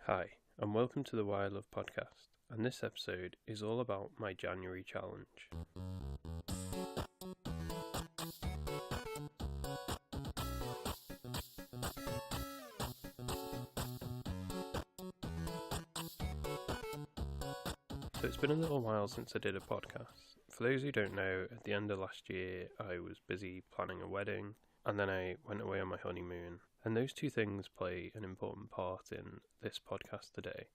Hi, and welcome to the Why I Love podcast, and this episode is all about my January challenge. So it's been a little while since I did a podcast. For those who don't know, at the end of last year I was busy planning a wedding, and then I went away on my honeymoon, and those two things play an important part in this podcast today.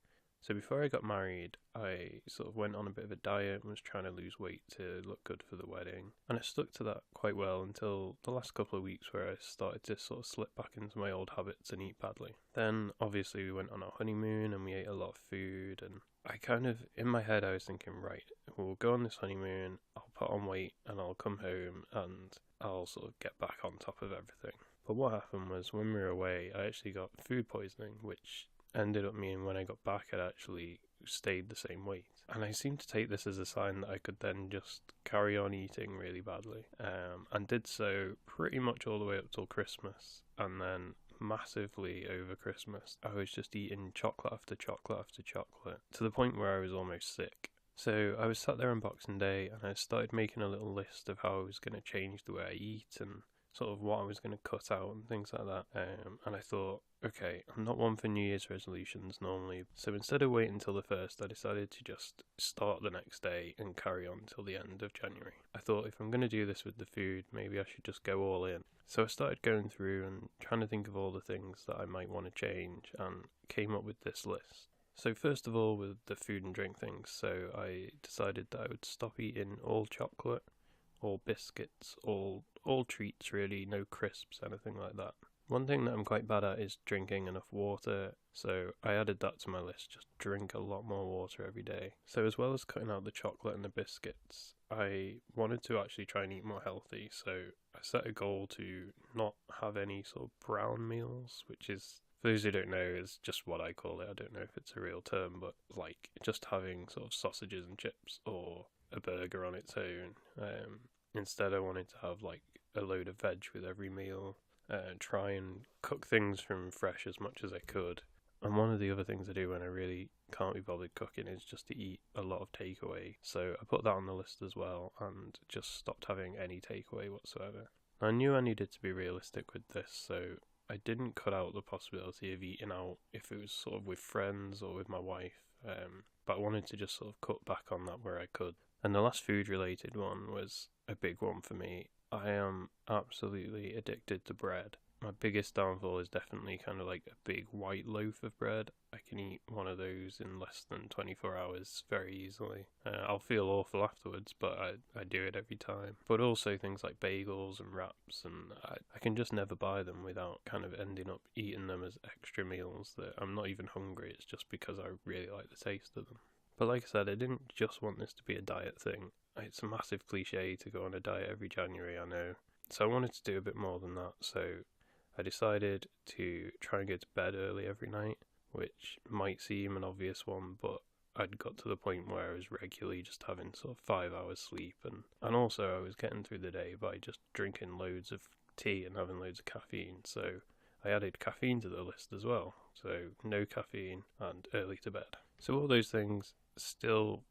So before I got married, I sort of went on a bit of a diet and was trying to lose weight to look good for the wedding. And I stuck to that quite well until the last couple of weeks where I started to sort of slip back into my old habits and eat badly. Then obviously we went on our honeymoon and we ate a lot of food, and I kind of, in my head I was thinking, right, we'll go on this honeymoon, I'll put on weight and I'll come home and I'll sort of get back on top of everything. But what happened was when we were away, I actually got food poisoning, which ended up meaning when I got back I'd actually stayed the same weight. And I seemed to take this as a sign that I could then just carry on eating really badly, and did so pretty much all the way up till Christmas. And then massively over Christmas I was just eating chocolate after chocolate after chocolate to the point where I was almost sick. So I was sat there on Boxing Day and I started making a little list of how I was going to change the way I eat and sort of what I was going to cut out and things like that. And I thought, okay, I'm not one for New Year's resolutions normally, so instead of waiting until the 1st, I decided to just start the next day and carry on till the end of January. I thought if I'm going to do this with the food, maybe I should just go all in. So I started going through and trying to think of all the things that I might want to change and came up with this list. So first of all, with the food and drink things, so I decided that I would stop eating all chocolate, all biscuits, all treats really, no crisps, anything like that. One thing that I'm quite bad at is drinking enough water, so I added that to my list, just drink a lot more water every day. So as well as cutting out the chocolate and the biscuits, I wanted to actually try and eat more healthy, so I set a goal to not have any sort of brown meals, which is, for those who don't know, is just what I call it. I don't know if it's a real term, but like just having sort of sausages and chips or a burger on its own. Instead I wanted to have like a load of veg with every meal, try and cook things from fresh as much as I could. And one of the other things I do when I really can't be bothered cooking is just to eat a lot of takeaway. So I put that on the list as well and just stopped having any takeaway whatsoever. I knew I needed to be realistic with this, so I didn't cut out the possibility of eating out if it was sort of with friends or with my wife, but I wanted to just sort of cut back on that where I could. And the last food related one was a big one for me. I am absolutely addicted to bread. My biggest downfall is definitely kind of like a big white loaf of bread. I can eat one of those in less than 24 hours very easily. I'll feel awful afterwards, but I do it every time. But also things like bagels and wraps, and I can just never buy them without kind of ending up eating them as extra meals that I'm not even hungry. It's just because I really like the taste of them. But like I said, I didn't just want this to be a diet thing. It's a massive cliche to go on a diet every January, I know. So I wanted to do a bit more than that. So I decided to try and go to bed early every night, which might seem an obvious one, but I'd got to the point where I was regularly just having sort of 5 hours sleep. And also I was getting through the day by just drinking loads of tea and having loads of caffeine. So I added caffeine to the list as well. So no caffeine and early to bed. So all those things, still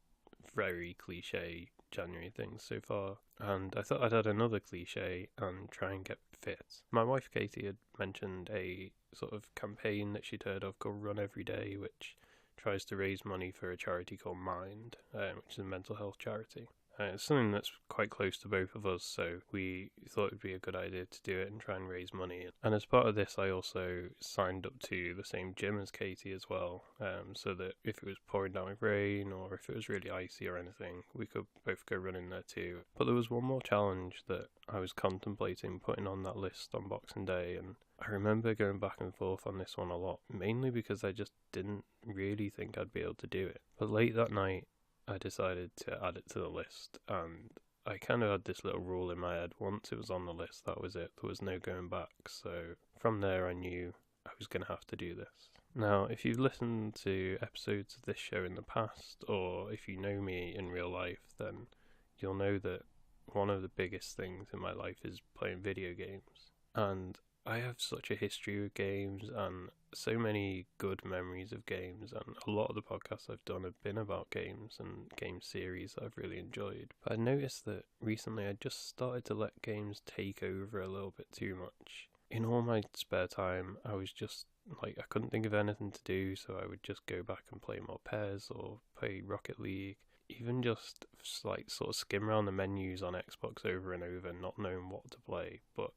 very cliche January things so far, and I thought I'd add another cliche and try and get fit. My wife Katie had mentioned a sort of campaign that she'd heard of called Run Every Day, which tries to raise money for a charity called Mind, which is a mental health charity. It's something that's quite close to both of us, so we thought it would be a good idea to do it and try and raise money. And as part of this, I also signed up to the same gym as Katie as well, so that if it was pouring down with rain or if it was really icy or anything, we could both go running there too. But there was one more challenge that I was contemplating putting on that list on Boxing Day, and I remember going back and forth on this one a lot, mainly because I just didn't really think I'd be able to do it. But late that night, I decided to add it to the list, and I kind of had this little rule in my head. Once it was on the list, that was it. There was no going back. So from there, I knew I was going to have to do this. Now, if you've listened to episodes of this show in the past, or if you know me in real life, then you'll know that one of the biggest things in my life is playing video games. And I have such a history with games and so many good memories of games, and a lot of the podcasts I've done have been about games and game series that I've really enjoyed. But I noticed that recently I just started to let games take over a little bit too much. In all my spare time, I was just like, I couldn't think of anything to do, so I would just go back and play more PES or play Rocket League. Even just like sort of skim around the menus on Xbox over and over, not knowing what to play, but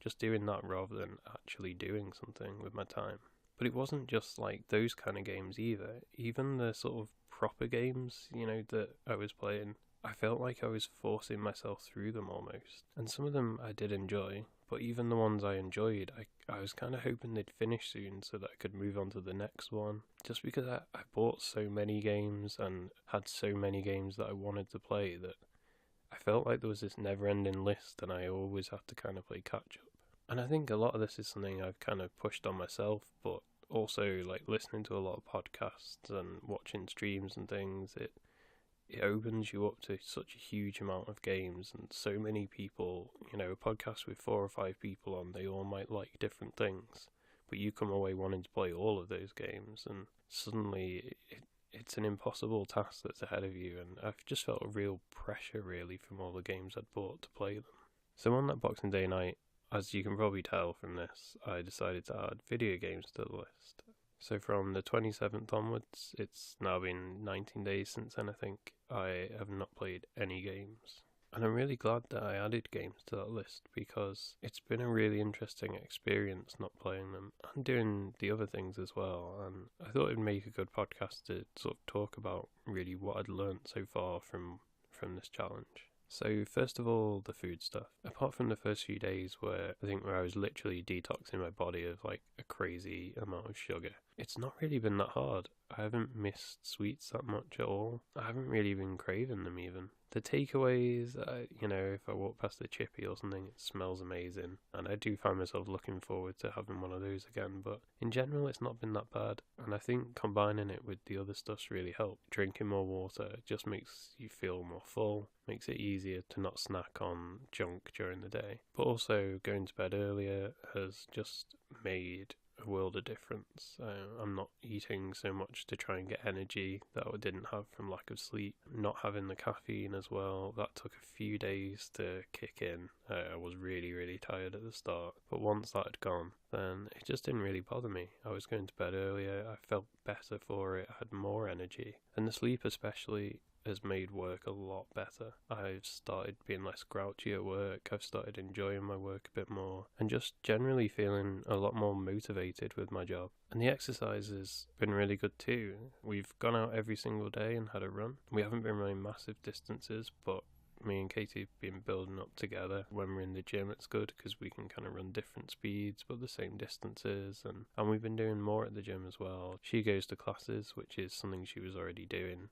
just doing that rather than actually doing something with my time. But it wasn't just like those kind of games either. Even the sort of proper games, that I was playing, I felt like I was forcing myself through them almost. And some of them I did enjoy, but even the ones I enjoyed, I was kind of hoping they'd finish soon so that I could move on to the next one. Just because I bought so many games and had so many games that I wanted to play that I felt like there was this never-ending list and I always had to kind of play catch-up. And I think a lot of this is something I've kind of pushed on myself, but also like listening to a lot of podcasts and watching streams and things, it opens you up to such a huge amount of games and so many people, a podcast with 4 or 5 people on, they all might like different things, but you come away wanting to play all of those games, and suddenly it's an impossible task that's ahead of you, and I've just felt a real pressure really from all the games I'd bought to play them. So on that Boxing Day night, as you can probably tell from this, I decided to add video games to the list. So from the 27th onwards, it's now been 19 days since then, I think. I have not played any games. And I'm really glad that I added games to that list because it's been a really interesting experience not playing them and doing the other things as well. And I thought it'd make a good podcast to sort of talk about really what I'd learnt so far from this challenge. So first of all, the food stuff. Apart from the first few days where I was literally detoxing my body of like a crazy amount of sugar, it's not really been that hard. I haven't missed sweets that much at all. I haven't really been craving them even. The takeaways, if I walk past a chippy or something, it smells amazing. And I do find myself looking forward to having one of those again. But in general, it's not been that bad. And I think combining it with the other stuff's really helped. Drinking more water just makes you feel more full, makes it easier to not snack on junk during the day. But also going to bed earlier has just made a world of difference. I'm not eating so much to try and get energy that I didn't have from lack of sleep. Not having the caffeine as well, that took a few days to kick in. I was really, really tired at the start, but once that had gone, then it just didn't really bother me. I was going to bed earlier, I felt better for it, I had more energy. And the sleep especially has made work a lot better. I've started being less grouchy at work, I've started enjoying my work a bit more, and just generally feeling a lot more motivated with my job. And the exercise has been really good too. We've gone out every single day and had a run. We haven't been running massive distances, but me and Katie have been building up together. When we're in the gym, it's good because we can kind of run different speeds but the same distances, and we've been doing more at the gym as well. She goes to classes, which is something she was already doing.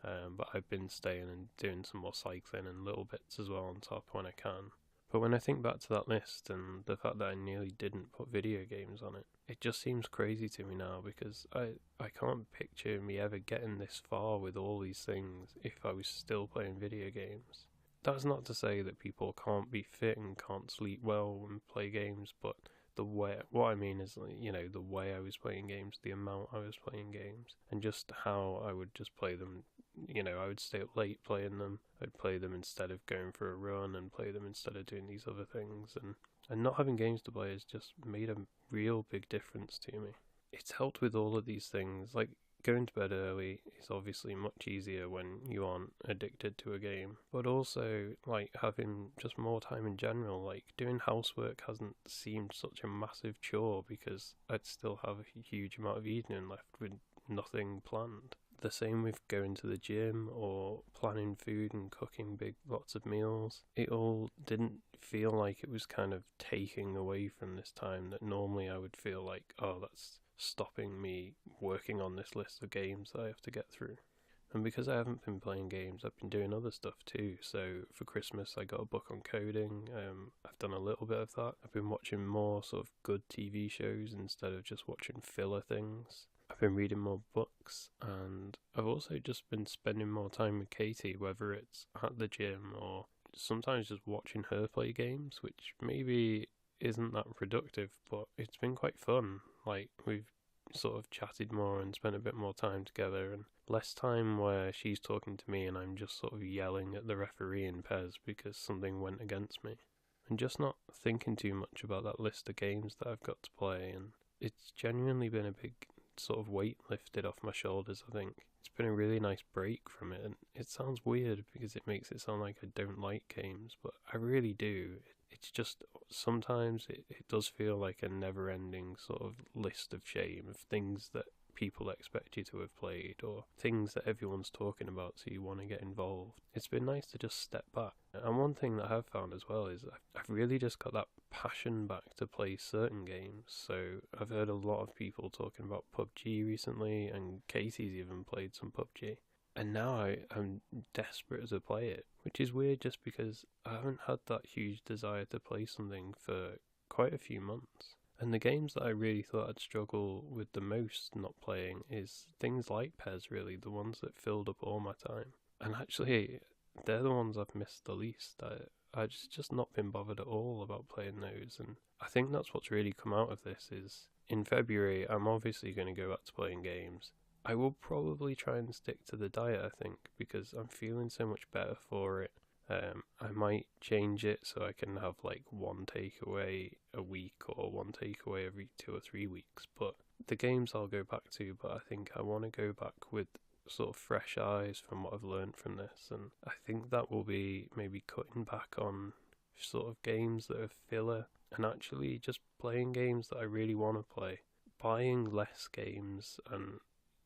But I've been staying and doing some more cycling and little bits as well on top when I can. But when I think back to that list and the fact that I nearly didn't put video games on it, it just seems crazy to me now because I can't picture me ever getting this far with all these things if I was still playing video games. That's not to say that people can't be fit and can't sleep well and play games, but what I mean is, the way I was playing games, the amount I was playing games, and just how I would just play them. I would stay up late playing them. I'd play them instead of going for a run and play them instead of doing these other things. And not having games to play has just made a real big difference to me. It's helped with all of these things. Like, going to bed early is obviously much easier when you aren't addicted to a game. But also, like, having just more time in general. Like, doing housework hasn't seemed such a massive chore because I'd still have a huge amount of evening left with nothing planned. The same with going to the gym or planning food and cooking lots of meals. It all didn't feel like it was kind of taking away from this time that normally I would feel like, oh, that's stopping me working on this list of games that I have to get through. And because I haven't been playing games, I've been doing other stuff too. So for Christmas, I got a book on coding. I've done a little bit of that. I've been watching more sort of good TV shows instead of just watching filler things. I've been reading more books, and I've also just been spending more time with Katie, whether it's at the gym or sometimes just watching her play games, which maybe isn't that productive, but it's been quite fun. Like, we've sort of chatted more and spent a bit more time together, and less time where she's talking to me and I'm just sort of yelling at the referee in PES because something went against me. And just not thinking too much about that list of games that I've got to play, and it's genuinely been a big sort of weight lifted off my shoulders, I think. It's been a really nice break from it, and it sounds weird because it makes it sound like I don't like games, but I really do. It's just sometimes it does feel like a never-ending sort of list of shame of things that people expect you to have played, or things that everyone's talking about so you want to get involved. It's been nice to just step back. And one thing that I've found as well is I've really just got that passion back to play certain games. So I've heard a lot of people talking about PUBG recently, and Casey's even played some PUBG. And now I'm desperate to play it, which is weird just because I haven't had that huge desire to play something for quite a few months. And the games that I really thought I'd struggle with the most not playing is things like PES, really, the ones that filled up all my time. And actually, they're the ones I've missed the least. I just not been bothered at all about playing those, and I think that's what's really come out of this is, in February, I'm obviously going to go back to playing games. I will probably try and stick to the diet, I think, because I'm feeling so much better for it. I might change it so I can have like one takeaway a week or one takeaway every 2 or 3 weeks. But the games I'll go back to, but I think I want to go back with sort of fresh eyes from what I've learned from this. And I think that will be maybe cutting back on sort of games that are filler and actually just playing games that I really want to play. Buying less games and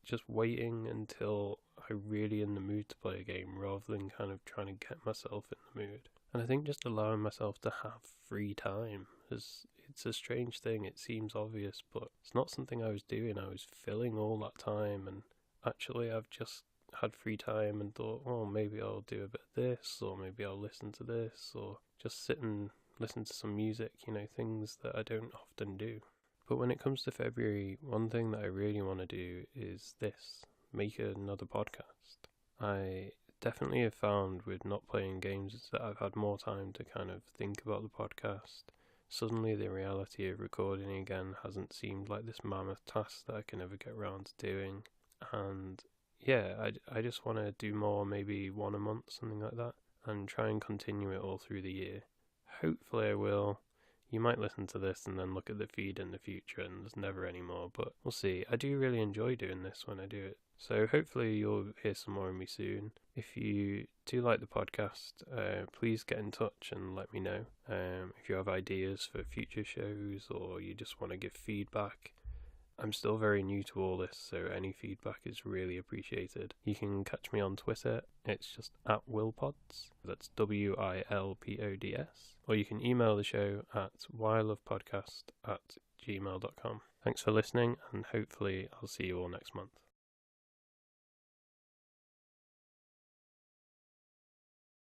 just waiting until I'm really in the mood to play a game rather than kind of trying to get myself in the mood. And I think just allowing myself to have free time is, it's a strange thing. It seems obvious, but it's not something I was doing. I was filling all that time, and actually I've just had free time and thought, oh, maybe I'll do a bit of this, or maybe I'll listen to this, or just sit and listen to some music, things that I don't often do. But when it comes to February, one thing that I really want to do is make another podcast. I definitely have found with not playing games is that I've had more time to kind of think about the podcast. Suddenly the reality of recording again hasn't seemed like this mammoth task that I can never get around to doing. And yeah, I just want to do more, maybe one a month, something like that, and try and continue it all through the year. Hopefully I will. You might listen to this and then look at the feed in the future and there's never any more, but we'll see. I do really enjoy doing this when I do it. So hopefully you'll hear some more of me soon. If you do like the podcast, please get in touch and let me know. If you have ideas for future shows or you just want to give feedback. I'm still very new to all this, so any feedback is really appreciated. You can catch me on Twitter, it's just @WilPods, that's WILPODS, or you can email the show at whylovePodcast@gmail.com. Thanks for listening, and hopefully I'll see you all next month.